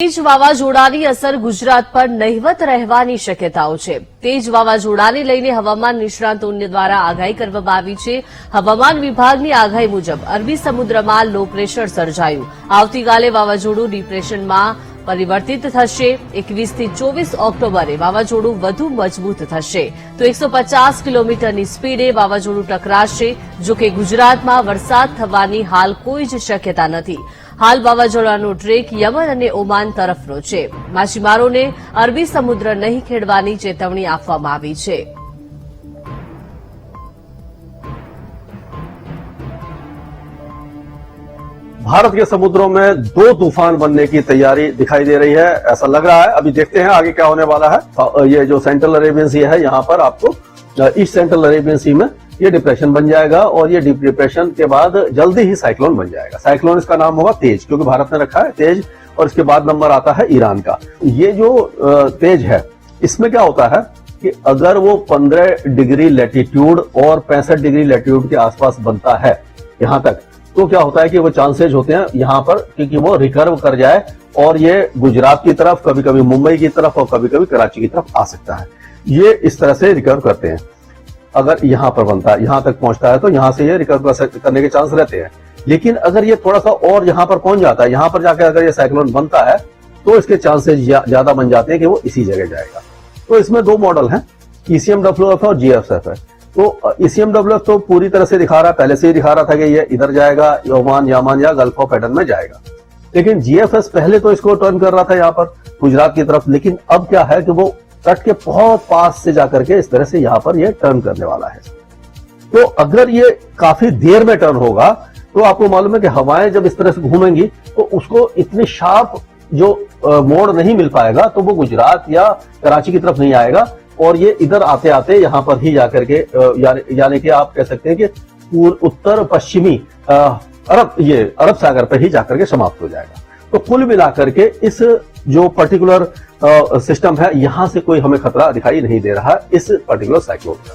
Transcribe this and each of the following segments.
તેજ વાવાઝોડાની અસર ગુજરાત પર નહિવત રહેવાની શક્યતાઓ છે। તેજ વાવાઝોડાને લઈને હવામાન નિષ્ણાતો દ્વારા આગાહી કરવામાં આવી છે। હવામાન વિભાગની આગાહી મુજબ અરબી સમુદ્રમાં લો પ્રેશર સર્જાયું। આવતીકાલે વાવાઝોડું ડિપ્રેશનમાં પરિવર્તિત થશે। 21 થી 24 ઓક્ટોબરે વાવાઝોડું વધુ મજબૂત થશે તો 150 કિલોમીટરની સ્પીડે વાવાઝોડું ટકરાશે। જો કે ગુજરાતમાં વરસાદ થવાની હાલ કોઈ જ શક્યતા નથી। હાલ વાવાઝોડાનો ટ્રેક યમન અને ઓમાન તરફનો છે। માછીમારોને અરબી સમુદ્ર નહીં ખેડવાની ચેતવણી આપવામાં આવી છે। भारत के समुद्रों में 2 तूफान बनने की तैयारी दिखाई दे रही है, ऐसा लग रहा है। अभी देखते हैं आगे क्या होने वाला है। ये जो सेंट्रल अरेबियन सी है, यहाँ पर आपको ईस्ट सेंट्रल अरेबियन सी में ये डिप्रेशन बन जाएगा और ये डिप्रेशन के बाद जल्दी ही साइक्लोन बन जाएगा। साइक्लोन इसका नाम होगा तेज, क्योंकि भारत ने रखा है तेज, और इसके बाद नंबर आता है ईरान का। ये जो तेज है, इसमें क्या होता है कि अगर वो 15 डिग्री लैटिट्यूड और 65 डिग्री लैटिट्यूड के आसपास बनता है यहाँ तक, तो क्या होता है कि वो चांसेज होते हैं यहाँ पर क्योंकि वो रिकर्व कर जाए और ये गुजरात की तरफ, कभी कभी मुंबई की तरफ और कभी कभी कराची की तरफ आ सकता है। ये इस तरह से रिकर्व करते हैं। अगर यहाँ पर बनता है, यहाँ तक पहुंचता है, तो यहाँ से ये रिकर्व करने के चांस रहते हैं। लेकिन अगर ये थोड़ा सा और यहाँ पर पहुंच जाता है, यहाँ पर जाकर अगर ये साइक्लोन बनता है, तो इसके चांसेज ज्यादा बन जाते हैं कि वो इसी जगह जाएगा। तो इसमें 2 मॉडल हैं, ECMWF और GFF है। तो ECMWF तो पूरी तरह से दिखा रहा है, पहले से ही दिखा रहा था कि ये इधर जाएगा, ओमान, यामान या गल्फ ऑफ एडन में जाएगा। लेकिन GFS पहले तो इसको टर्न कर रहा था यहाँ पर गुजरात की तरफ, लेकिन अब क्या है कि वो तट के बहुत पास से जाकर के इस तरह से यहाँ पर ये टर्न करने वाला है। तो अगर ये काफी देर में टर्न होगा, तो आपको मालूम है कि हवाएं जब इस तरह से घूमेंगी तो उसको इतनी शार्प जो मोड़ नहीं मिल पाएगा, तो वो गुजरात या कराची की तरफ नहीं आएगा और ये इधर आते आते यहाँ पर ही जाकर के यानी कि आप कह सकते हैं कि उत्तर पश्चिमी अरब सागर पर ही जाकर के समाप्त हो जाएगा। तो कुल मिलाकर के इस जो पर्टिकुलर सिस्टम है, यहाँ से कोई हमें खतरा दिखाई नहीं दे रहा इस पर्टिकुलर साइक्लोन का।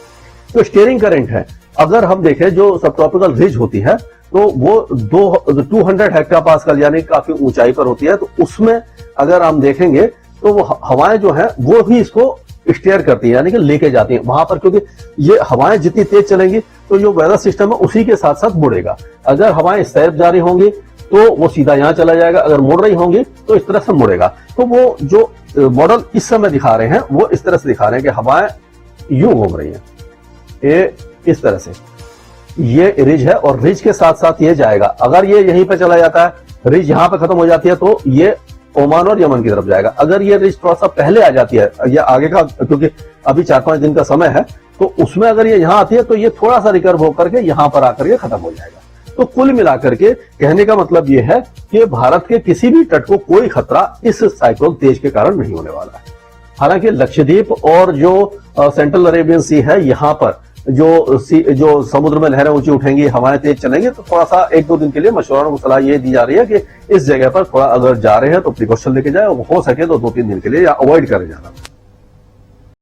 तो स्टीयरिंग करंट है, अगर हम देखें जो सब ट्रॉपिकल रिज होती है, तो वो 200 हेक्टोपास्कल यानी काफी ऊंचाई पर होती है। तो उसमें अगर हम देखेंगे तो वो हवाएं जो है वो ही इसको स्टीयर करती है, यानी कि लेके जाती है वहां पर, क्योंकि ये हवाएं जितनी तेज चलेंगी तो जो वेदर सिस्टम है उसी के साथ साथ मुड़ेगा। अगर हवाएं इस तरफ जा रही होंगी तो वो सीधा यहाँ चला जाएगा, अगर मुड़ रही होंगी तो इस तरह से मुड़ेगा। तो वो जो मॉडल इस समय दिखा रहे हैं वो इस तरह से दिखा रहे हैं कि हवाएं यूं घूम रही हैं, ये इस तरह से, ये रिज है और रिज के साथ साथ ये जाएगा। अगर ये यहीं पे चला जाता है, रिज यहाँ पे खत्म हो जाती है, तो ये ओमान और यमन की तरफ जाएगा। अगर ये रिज थोड़ा सा पहले आ जाती है, ये आगे का, क्योंकि अभी 4-5 दिन का समय है, तो उसमें अगर ये यहाँ आती है तो ये थोड़ा सा रिकर्व होकर के यहाँ पर आकर के खत्म हो जाएगा। तो कुल मिलाकर के कहने का मतलब ये है कि भारत के किसी भी तट को कोई खतरा इस साइक्लोन तेज के कारण नहीं होने वाला है। हालांकि लक्षद्वीप और जो सेंट्रल अरेबियन सी है, यहाँ पर जो समुद्र में लहरें ऊंची उठेंगी, हवाएं तेज चलेंगी, तो थोड़ा सा 1-2 दिन के लिए मशवरों को सलाह ये दी जा रही है कि इस जगह पर थोड़ा अगर जा रहे हैं तो प्रिकॉशन लेके जाए, हो सके तो 2-3 दिन के लिए या अवॉइड करे जाना।